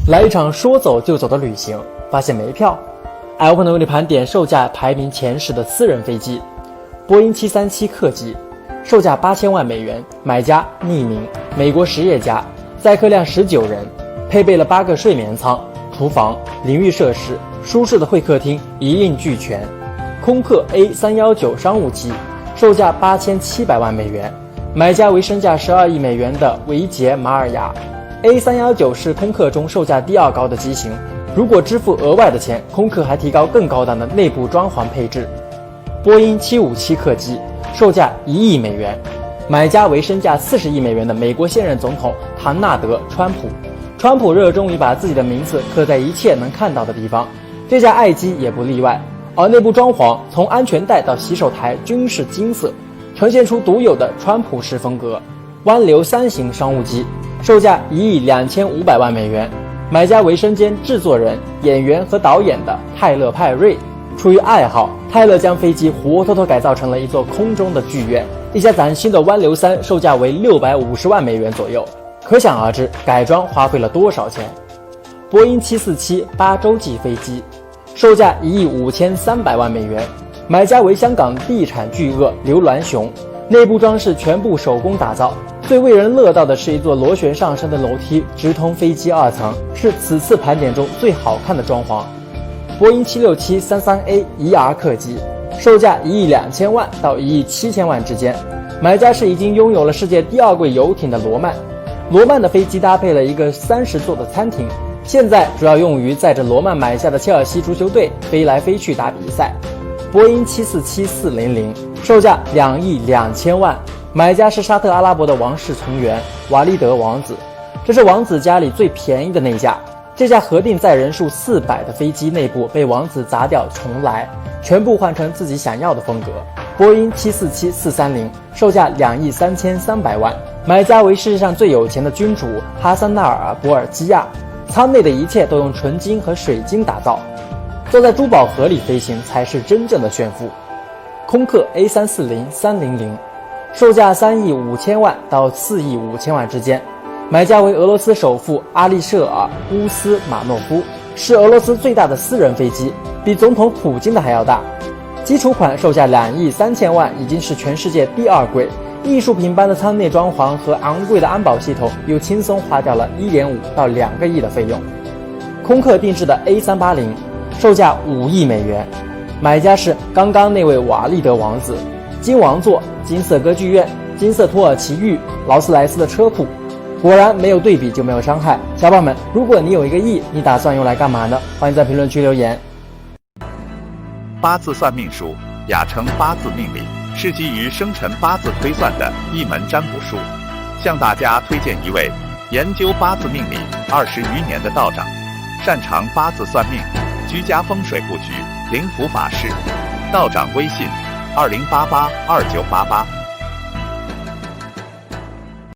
来一场说走就走的旅行，发现没票。iOpen 为你盘点售价排名前10的私人飞机。波音737客机，售价8000万美元，买家匿名，美国实业家，载客量19人，配备了8个睡眠舱、厨房、淋浴设施、舒适的会客厅，一应俱全。空客 A319 商务机，售价8700万美元，买家为身价12亿美元的维捷马尔雅。A319 是空客中售价第2高的机型，如果支付额外的钱，空客还提高更高档的内部装潢配置。波音757客机，售价1亿美元，买家为身价40亿美元的美国现任总统唐纳德·川普。川普热衷于把自己的名字刻在一切能看到的地方，这架爱机也不例外。而内部装潢从安全带到洗手台均是金色，呈现出独有的川普式风格。湾流3型商务机，售价1亿2500万美元，买家为身兼制作人、演员和导演的泰勒·派瑞。出于爱好，泰勒将飞机活脱脱改造成了一座空中的剧院。一架崭新的湾流3售价为650万美元左右，可想而知改装花费了多少钱。波音747 8洲际飞机，售价1亿5300万美元，买家为香港地产巨鳄刘銮雄，内部装饰全部手工打造。最为人乐道的是一座螺旋上升的楼梯直通飞机2层，是此次盘点中最好看的装潢。波音767-33A ER 客机，售价1亿2000万到1亿7000万之间，买家是已经拥有了世界第2贵游艇的罗曼。罗曼的飞机搭配了一个30座的餐厅，现在主要用于载着罗曼买下的切尔西足球队飞来飞去打比赛。波音747-400，售价2亿2000万，买家是沙特阿拉伯的王室成员瓦利德王子，这是王子家里最便宜的那架。这架核定载人数400的飞机内部被王子砸掉重来，全部换成自己想要的风格。波音747-430，售价2亿3300万，买家为世界上最有钱的君主哈桑纳尔·博尔基亚，舱内的一切都用纯金和水晶打造，坐在珠宝盒里飞行才是真正的炫富。空客 A340-300，售价3亿5000万到4亿5000万之间，买家为俄罗斯首富阿利舍尔·乌斯马诺夫，是俄罗斯最大的私人飞机，比总统普京的还要大。基础款售价2亿3000万，已经是全世界第2贵。艺术品般的舱内装潢和昂贵的安保系统又轻松花掉了1.5到2个亿的费用。空客定制的 A380，售价5亿美元，买家是刚刚那位瓦利德王子。金王座、金色歌剧院、金色土耳其玉、劳斯莱斯的车库，果然没有对比就没有伤害。小伙伴们，如果你有1个亿，你打算用来干嘛呢？欢迎在评论区留言。八字算命术，雅称八字命理，是基于生辰八字推算的一门占卜术。向大家推荐一位研究八字命理20余年的道长，擅长八字算命、居家风水布局、灵符法事。道长微信：20882988。